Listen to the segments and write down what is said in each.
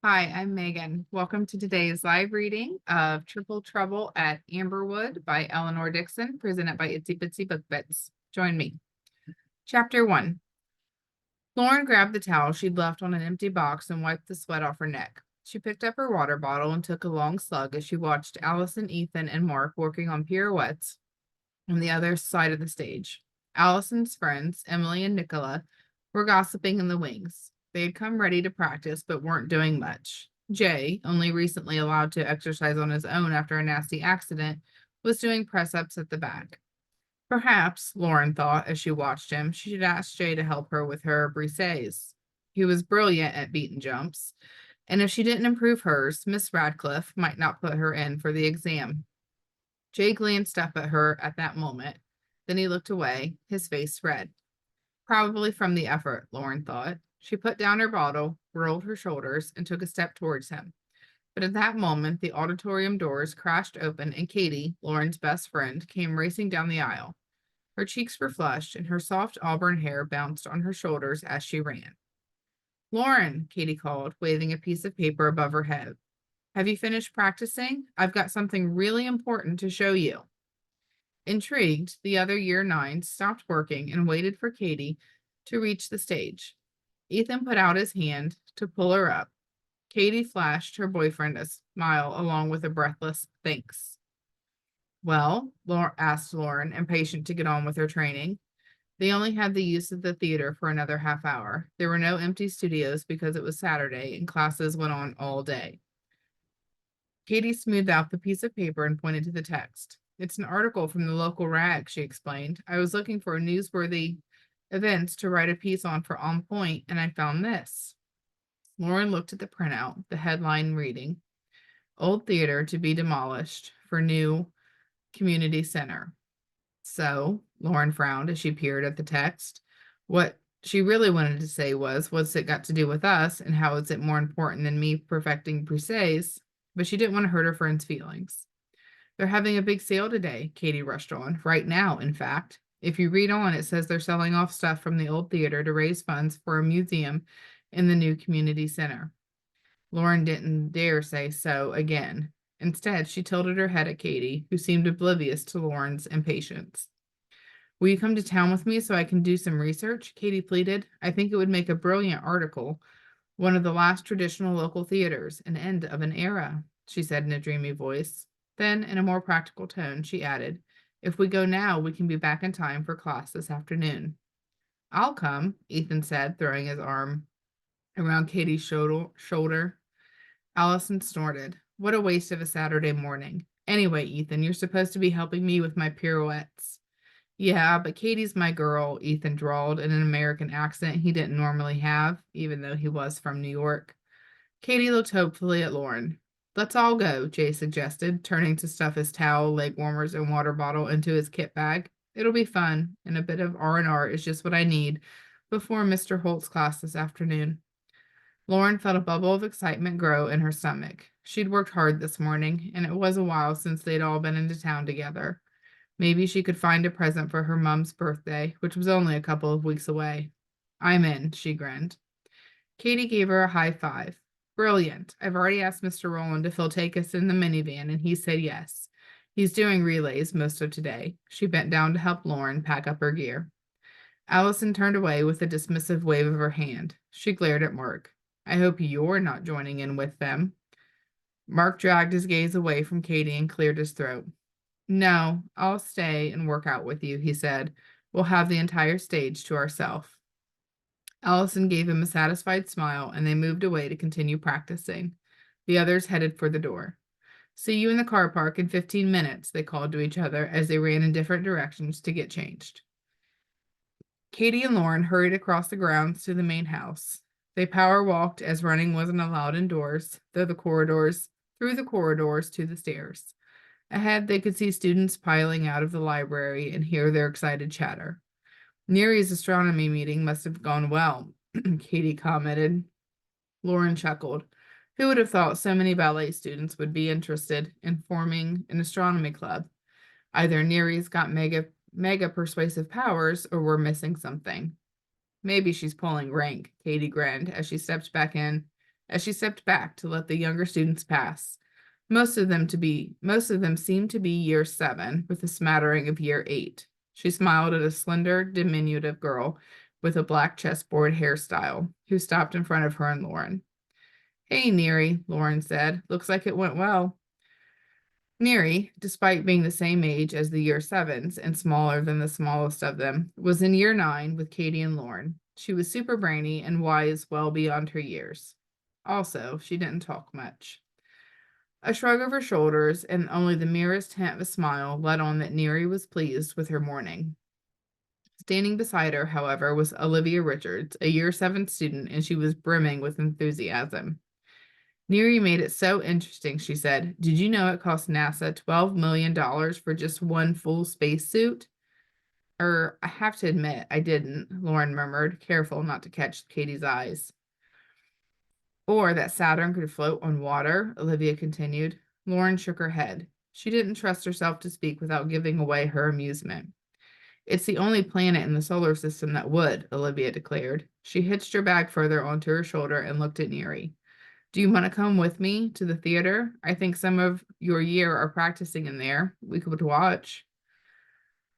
Hi, I'm Megan. Welcome to today's live reading of Triple Trouble at Amberwood by Eleanor Dixon, presented by Itsy Bitsy Book Bits. Join me. Chapter 1. Lauren grabbed the towel she'd left on an empty box and wiped the sweat off her neck. She picked up her water bottle and took a long slug as she watched Allison, Ethan, and Mark working on pirouettes on the other side of the stage. Allison's friends, Emily and Nicola, were gossiping in the wings. They had come ready to practice but weren't doing much. Jay, only recently allowed to exercise on his own after a nasty accident, was doing press ups at the back. Perhaps, Lauren thought as she watched him, she should ask Jay to help her with her brises. He was brilliant at beaten jumps, and if she didn't improve hers, Miss Radcliffe might not put her in for the exam. Jay glanced up at her at that moment. Then he looked away, his face red. Probably from the effort, Lauren thought. She put down her bottle, rolled her shoulders, and took a step towards him. But at that moment, the auditorium doors crashed open, and Katie, Lauren's best friend, came racing down the aisle. Her cheeks were flushed, and her soft auburn hair bounced on her shoulders as she ran. Lauren, Katie called, waving a piece of paper above her head. Have you finished practicing? I've got something really important to show you. Intrigued, the other year nines stopped working and waited for Katie to reach the stage. Ethan put out his hand to pull her up. Katie flashed her boyfriend a smile along with a breathless thanks. Well, Laura asked Lauren, impatient to get on with her training. They only had the use of the theater for another half hour. There were no empty studios because it was Saturday and classes went on all day. Katie smoothed out the piece of paper and pointed to the text. It's an article from the local rag, she explained. I was looking for newsworthy events to write a piece on for On Point, and I found this. Lauren looked at the printout, the headline reading, Old Theater to be demolished for new community center. So, Lauren frowned as she peered at the text. What she really wanted to say was, what's it got to do with us, and how is it more important than me perfecting Briseis? But she didn't want to hurt her friend's feelings. They're having a big sale today, Katie rushed on. Right now, in fact. If you read on, it says they're selling off stuff from the old theater to raise funds for a museum in the new community center. Lauren didn't dare say so again. Instead, she tilted her head at Katie, who seemed oblivious to Lauren's impatience. Will you come to town with me so I can do some research? Katie pleaded. I think it would make a brilliant article. One of the last traditional local theaters, an end of an era, she said in a dreamy voice. Then, in a more practical tone, she added, if we go now, we can be back in time for class this afternoon. I'll come, Ethan said, throwing his arm around Katie's shoulder. Allison snorted. What a waste of a Saturday morning. Anyway, Ethan, you're supposed to be helping me with my pirouettes. Yeah, but Katie's my girl, Ethan drawled in an American accent he didn't normally have, even though he was from New York. Katie looked hopefully at Lauren. Let's all go, Jay suggested, turning to stuff his towel, leg warmers, and water bottle into his kit bag. It'll be fun, and a bit of R&R is just what I need before Mr. Holt's class this afternoon. Lauren felt a bubble of excitement grow in her stomach. She'd worked hard this morning, and it was a while since they'd all been into town together. Maybe she could find a present for her mom's birthday, which was only a couple of weeks away. I'm in, she grinned. Katie gave her a high five. Brilliant. I've already asked Mr. Rowland if he'll take us in the minivan, and he said yes. He's doing relays most of today. She bent down to help Lauren pack up her gear. Allison turned away with a dismissive wave of her hand. She glared at Mark. I hope you're not joining in with them. Mark dragged his gaze away from Katie and cleared his throat. No, I'll stay and work out with you, he said. We'll have the entire stage to ourselves. Allison gave him a satisfied smile, and they moved away to continue practicing. The others headed for the door. See you in the car park in 15 minutes, they called to each other as they ran in different directions to get changed. Katie and Lauren hurried across the grounds to the main house. They power walked as running wasn't allowed indoors, through the corridors to the stairs. Ahead, they could see students piling out of the library and hear their excited chatter. Neary's astronomy meeting must have gone well, Katie commented. Lauren chuckled. Who would have thought so many ballet students would be interested in forming an astronomy club? Either Neary's got mega persuasive powers or we're missing something. Maybe she's pulling rank, Katie grinned as she stepped back in. as she stepped back to let the younger students pass. Most of them seemed to be year 7, with a smattering of year 8. She smiled at a slender, diminutive girl with a black chessboard hairstyle, who stopped in front of her and Lauren. "Hey, Neri," Lauren said. "Looks like it went well." Neri, despite being the same age as the year 7s and smaller than the smallest of them, was in year 9 with Katie and Lauren. She was super brainy and wise well beyond her years. Also, she didn't talk much. A shrug of her shoulders and only the merest hint of a smile let on that Neri was pleased with her morning. Standing beside her, however, was Olivia Richards, a year 7 student, and she was brimming with enthusiasm. "Neri made it so interesting," she said. "Did you know it cost NASA $12 million for just one full spacesuit?" I have to admit, I didn't," Lauren murmured, careful not to catch Katie's eyes. "Or that Saturn could float on water," Olivia continued. Lauren shook her head. She didn't trust herself to speak without giving away her amusement. "It's the only planet in the solar system that would," Olivia declared. She hitched her bag further onto her shoulder and looked at Neri. "Do you want to come with me to the theater? I think some of your year are practicing in there. We could watch."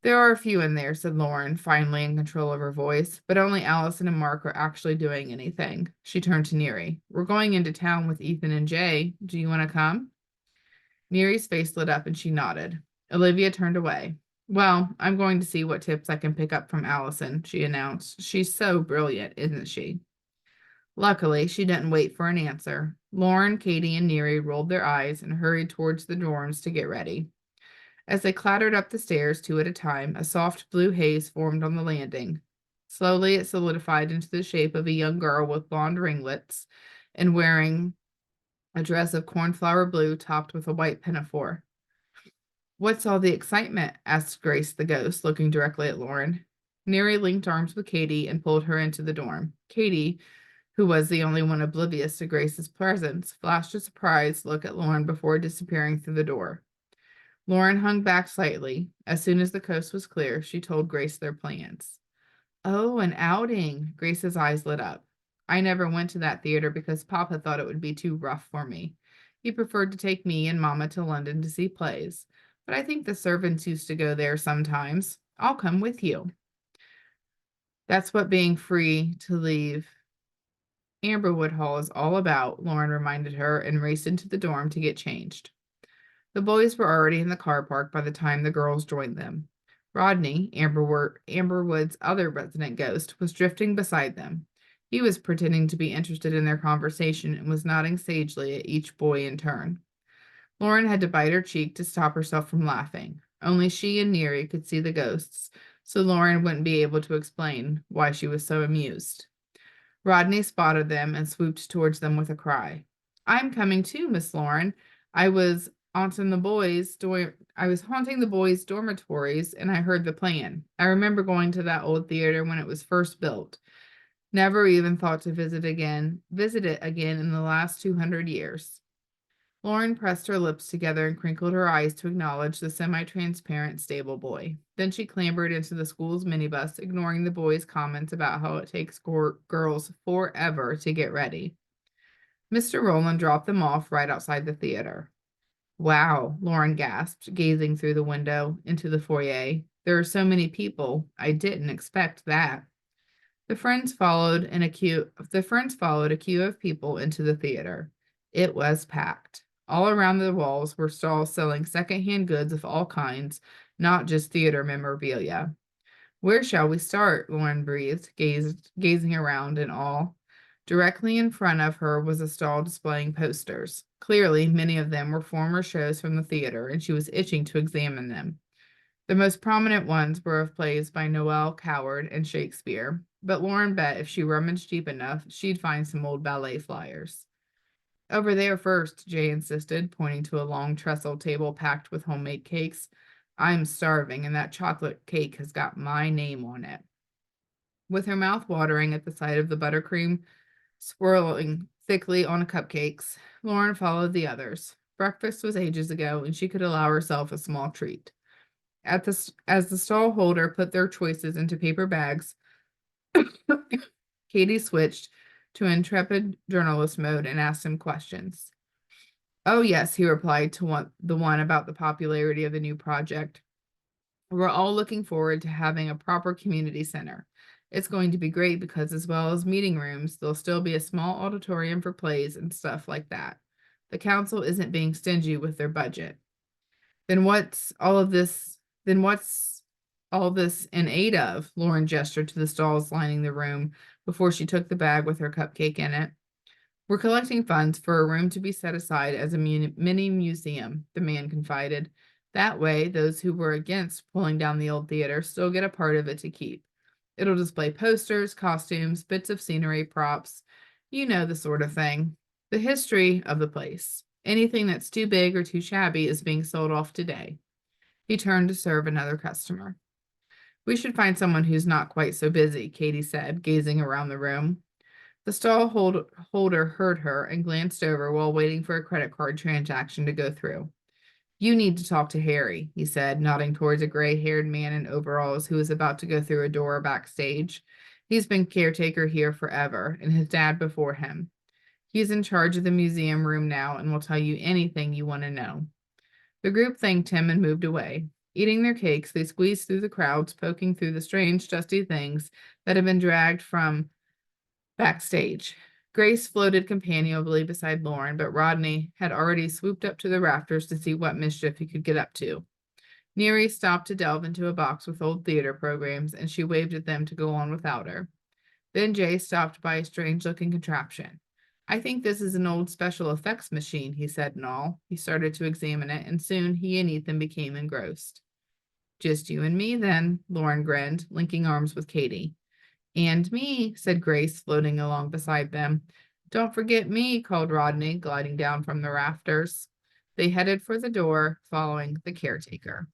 "There are a few in there," said Lauren, finally in control of her voice, "but only Allison and Mark are actually doing anything." She turned to Neri. "We're going into town with Ethan and Jay. Do you want to come?" Neri's face lit up and she nodded. Olivia turned away. "Well, I'm going to see what tips I can pick up from Allison," she announced. "She's so brilliant, isn't she?" Luckily, she didn't wait for an answer. Lauren, Katie, and Neri rolled their eyes and hurried towards the dorms to get ready. As they clattered up the stairs 2 at a time, a soft blue haze formed on the landing. Slowly, it solidified into the shape of a young girl with blonde ringlets and wearing a dress of cornflower blue topped with a white pinafore. "What's all the excitement?" asked Grace the ghost, looking directly at Lauren. Neri linked arms with Katie and pulled her into the dorm. Katie, who was the only one oblivious to Grace's presence, flashed a surprised look at Lauren before disappearing through the door. Lauren hung back slightly. As soon as the coast was clear, she told Grace their plans. "Oh, an outing." Grace's eyes lit up. "I never went to that theater because Papa thought it would be too rough for me. He preferred to take me and Mama to London to see plays. But I think the servants used to go there sometimes. I'll come with you." "That's what being free to leave Amberwood Hall is all about," Lauren reminded her and raced into the dorm to get changed. The boys were already in the car park by the time the girls joined them. Rodney, Amberwood's other resident ghost, was drifting beside them. He was pretending to be interested in their conversation and was nodding sagely at each boy in turn. Lauren had to bite her cheek to stop herself from laughing. Only she and Neri could see the ghosts, so Lauren wouldn't be able to explain why she was so amused. Rodney spotted them and swooped towards them with a cry. "I'm coming too, Miss Lauren. I was haunting the boys' dormitories and I heard the plan. I remember going to that old theater when it was first built. Never even thought to visit it again in the last 200 years." Lauren pressed her lips together and crinkled her eyes to acknowledge the semi-transparent stable boy. Then she clambered into the school's minibus, ignoring the boys' comments about how it takes girls forever to get ready. Mr. Rowland dropped them off right outside the theater. "Wow," Lauren gasped, gazing through the window into the foyer. "There are so many people. I didn't expect that." The friends followed a queue of people into the theater. It was packed. All around the walls were stalls selling secondhand goods of all kinds, not just theater memorabilia. "Where shall we start?" Lauren breathed, gazing around in awe. Directly in front of her was a stall displaying posters. Clearly, many of them were former shows from the theater, and she was itching to examine them. The most prominent ones were of plays by Noel Coward and Shakespeare, but Lauren bet if she rummaged deep enough, she'd find some old ballet flyers. "Over there first," Jay insisted, pointing to a long trestle table packed with homemade cakes. "I'm starving, and that chocolate cake has got my name on it." With her mouth watering at the sight of the buttercream swirling thickly on cupcakes, Lauren followed the others. Breakfast was ages ago, and she could allow herself a small treat. As the stall holder put their choices into paper bags, Katie switched to intrepid journalist mode and asked him questions. Oh, yes, he replied to the one about the popularity of the new project. We're all looking forward to having a proper community center. It's going to be great because, as well as meeting rooms, there'll still be a small auditorium for plays and stuff like that. The council isn't being stingy with their budget. Then what's all this in aid of? Lauren gestured to the stalls lining the room before she took the bag with her cupcake in it. We're collecting funds for a room to be set aside as a mini museum, the man confided. That way, those who were against pulling down the old theater still get a part of it to keep. It'll display posters, costumes, bits of scenery, props, you know, the sort of thing. The history of the place. Anything that's too big or too shabby is being sold off today. He turned to serve another customer. We should find someone who's not quite so busy, Katie said, gazing around the room. The stall holder heard her and glanced over while waiting for a credit card transaction to go through. You need to talk to Harry, he said, nodding towards a gray-haired man in overalls who was about to go through a door backstage. He's been caretaker here forever, and his dad before him. He's in charge of the museum room now and will tell you anything you want to know. The group thanked him and moved away. Eating their cakes, they squeezed through the crowds, poking through the strange, dusty things that had been dragged from backstage. Grace floated companionably beside Lauren, but Rodney had already swooped up to the rafters to see what mischief he could get up to. Neary stopped to delve into a box with old theater programs, and she waved at them to go on without her. Then Jay stopped by a strange-looking contraption. I think this is an old special effects machine, he said in awe. He started to examine it, and soon he and Ethan became engrossed. Just you and me, then, Lauren grinned, linking arms with Katie. And me, said Grace, floating along beside them. Don't forget me, called Rodney, gliding down from the rafters. They headed for the door, following the caretaker.